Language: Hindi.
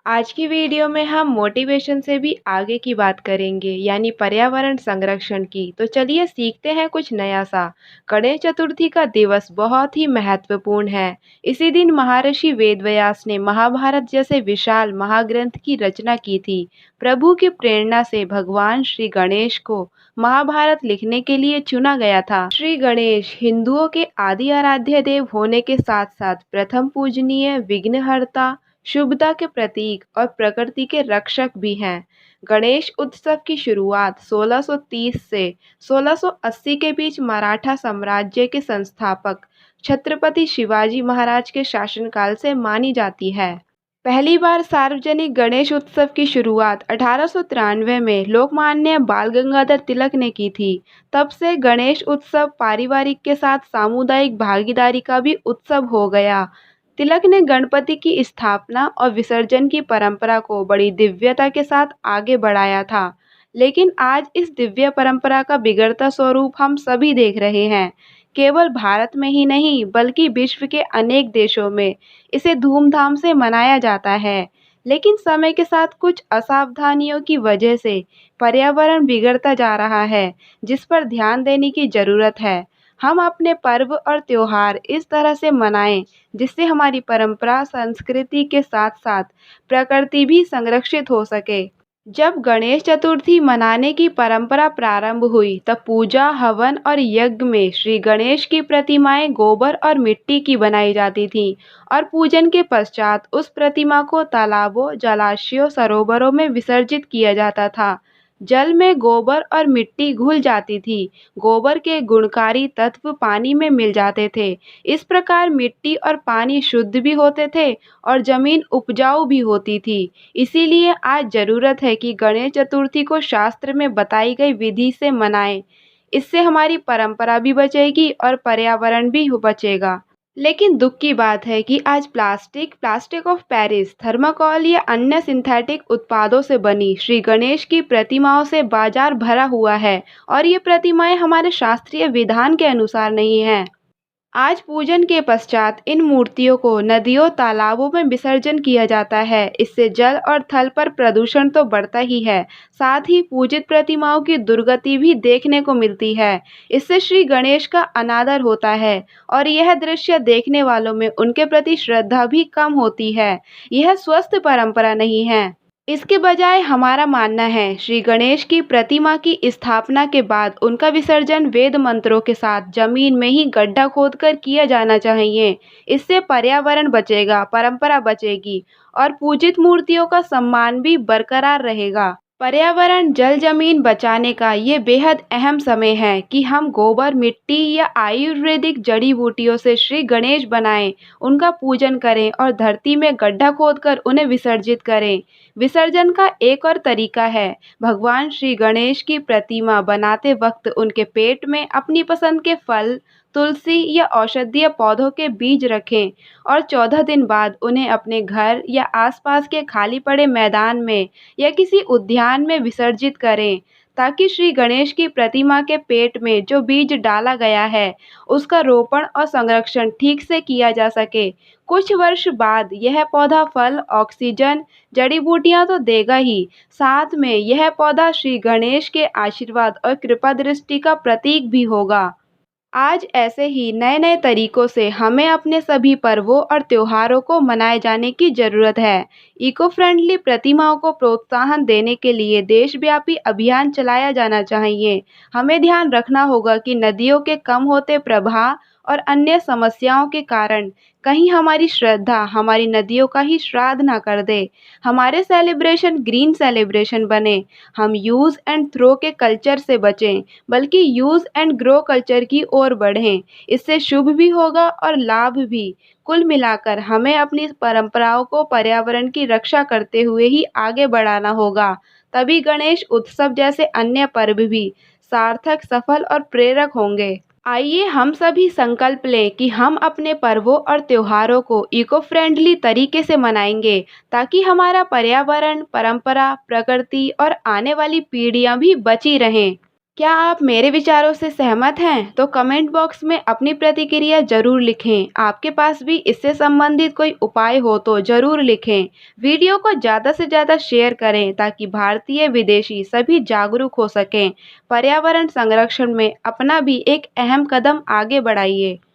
आज की वीडियो में हम मोटिवेशन से भी आगे की बात करेंगे यानी पर्यावरण संरक्षण की। तो चलिए सीखते हैं कुछ नया सा। गणेश चतुर्थी का दिवस बहुत ही महत्वपूर्ण है। इसी दिन महर्षि वेदव्यास ने महाभारत जैसे विशाल महाग्रंथ की रचना की थी। प्रभु की प्रेरणा से भगवान श्री गणेश को महाभारत लिखने के लिए चुना गया था। श्री गणेश हिंदुओं के आदि आराध्य देव होने के साथ साथ प्रथम पूजनीय, विघ्नहर्ता, शुभता के प्रतीक और प्रकृति के रक्षक भी हैं। गणेश उत्सव की शुरुआत 1630 से 1680 के बीच मराठा साम्राज्य के संस्थापक छत्रपति शिवाजी महाराज के शासनकाल से मानी जाती है। पहली बार सार्वजनिक गणेश उत्सव की शुरुआत 1893 में लोकमान्य बाल गंगाधर तिलक ने की थी। तब से गणेश उत्सव पारिवारिक के साथ सामुदायिक भागीदारी का भी उत्सव हो गया। तिलक ने गणपति की स्थापना और विसर्जन की परंपरा को बड़ी दिव्यता के साथ आगे बढ़ाया था। लेकिन आज इस दिव्य परंपरा का बिगड़ता स्वरूप हम सभी देख रहे हैं। केवल भारत में ही नहीं बल्कि विश्व के अनेक देशों में इसे धूमधाम से मनाया जाता है। लेकिन समय के साथ कुछ असावधानियों की वजह से पर्यावरण बिगड़ता जा रहा है, जिस पर ध्यान देने की जरूरत है। हम अपने पर्व और त्योहार इस तरह से मनाएं जिससे हमारी परंपरा, संस्कृति के साथ साथ प्रकृति भी संरक्षित हो सके। जब गणेश चतुर्थी मनाने की परंपरा प्रारंभ हुई तब पूजा, हवन और यज्ञ में श्री गणेश की प्रतिमाएं गोबर और मिट्टी की बनाई जाती थीं और पूजन के पश्चात उस प्रतिमा को तालाबों, जलाशयों, सरोवरों में विसर्जित किया जाता था। जल में गोबर और मिट्टी घुल जाती थी। गोबर के गुणकारी तत्व पानी में मिल जाते थे। इस प्रकार मिट्टी और पानी शुद्ध भी होते थे और जमीन उपजाऊ भी होती थी। इसीलिए आज जरूरत है कि गणेश चतुर्थी को शास्त्र में बताई गई विधि से मनाएं। इससे हमारी परंपरा भी बचेगी और पर्यावरण भी बचेगा। लेकिन दुख की बात है कि आज प्लास्टिक ऑफ पेरिस, थर्माकोल या अन्य सिंथेटिक उत्पादों से बनी श्री गणेश की प्रतिमाओं से बाजार भरा हुआ है और ये प्रतिमाएं हमारे शास्त्रीय विधान के अनुसार नहीं हैं। आज पूजन के पश्चात इन मूर्तियों को नदियों, तालाबों में विसर्जन किया जाता है। इससे जल और थल पर प्रदूषण तो बढ़ता ही है, साथ ही पूजित प्रतिमाओं की दुर्गति भी देखने को मिलती है। इससे श्री गणेश का अनादर होता है और यह दृश्य देखने वालों में उनके प्रति श्रद्धा भी कम होती है। यह स्वस्थ परंपरा नहीं है। इसके बजाय हमारा मानना है श्री गणेश की प्रतिमा की स्थापना के बाद उनका विसर्जन वेद मंत्रों के साथ जमीन में ही गड्ढा खोदकर किया जाना चाहिए। इससे पर्यावरण बचेगा, परंपरा बचेगी और पूजित मूर्तियों का सम्मान भी बरकरार रहेगा। पर्यावरण, जल, जमीन बचाने का ये बेहद अहम समय है कि हम गोबर, मिट्टी या आयुर्वेदिक जड़ी बूटियों से श्री गणेश बनाएं, उनका पूजन करें और धरती में गड्ढा खोदकर उन्हें विसर्जित करें। विसर्जन का एक और तरीका है, भगवान श्री गणेश की प्रतिमा बनाते वक्त उनके पेट में अपनी पसंद के फल, तुलसी या औषधीय पौधों के बीज रखें और 14 दिन बाद उन्हें अपने घर या आसपास के खाली पड़े मैदान में या किसी उद्यान में विसर्जित करें, ताकि श्री गणेश की प्रतिमा के पेट में जो बीज डाला गया है उसका रोपण और संरक्षण ठीक से किया जा सके। कुछ वर्ष बाद यह पौधा फल, ऑक्सीजन, जड़ी बूटियां तो देगा ही, साथ में यह पौधा श्री गणेश के आशीर्वाद और कृपा दृष्टि का प्रतीक भी होगा। आज ऐसे ही नए नए तरीकों से हमें अपने सभी पर्वों और त्योहारों को मनाए जाने की जरूरत है। इको फ्रेंडली प्रतिमाओं को प्रोत्साहन देने के लिए देशव्यापी अभियान चलाया जाना चाहिए। हमें ध्यान रखना होगा कि नदियों के कम होते प्रवाह और अन्य समस्याओं के कारण कहीं हमारी श्रद्धा हमारी नदियों का ही श्राद्ध ना कर दे। हमारे सेलिब्रेशन ग्रीन सेलिब्रेशन बने। हम यूज़ एंड थ्रो के कल्चर से बचें, बल्कि यूज़ एंड ग्रो कल्चर की ओर बढ़ें। इससे शुभ भी होगा और लाभ भी। कुल मिलाकर हमें अपनी परंपराओं को पर्यावरण की रक्षा करते हुए ही आगे बढ़ाना होगा। तभी गणेश उत्सव जैसे अन्य पर्व भी सार्थक, सफल और प्रेरक होंगे। आइए हम सभी संकल्प लें कि हम अपने पर्वों और त्योहारों को इको फ्रेंडली तरीके से मनाएंगे, ताकि हमारा पर्यावरण, परंपरा, प्रकृति और आने वाली पीढ़ियां भी बची रहें। क्या आप मेरे विचारों से सहमत हैं? तो कमेंट बॉक्स में अपनी प्रतिक्रिया ज़रूर लिखें। आपके पास भी इससे संबंधित कोई उपाय हो तो ज़रूर लिखें। वीडियो को ज़्यादा से ज़्यादा शेयर करें ताकि भारतीय विदेशी सभी जागरूक हो सकें। पर्यावरण संरक्षण में अपना भी एक अहम कदम आगे बढ़ाइए।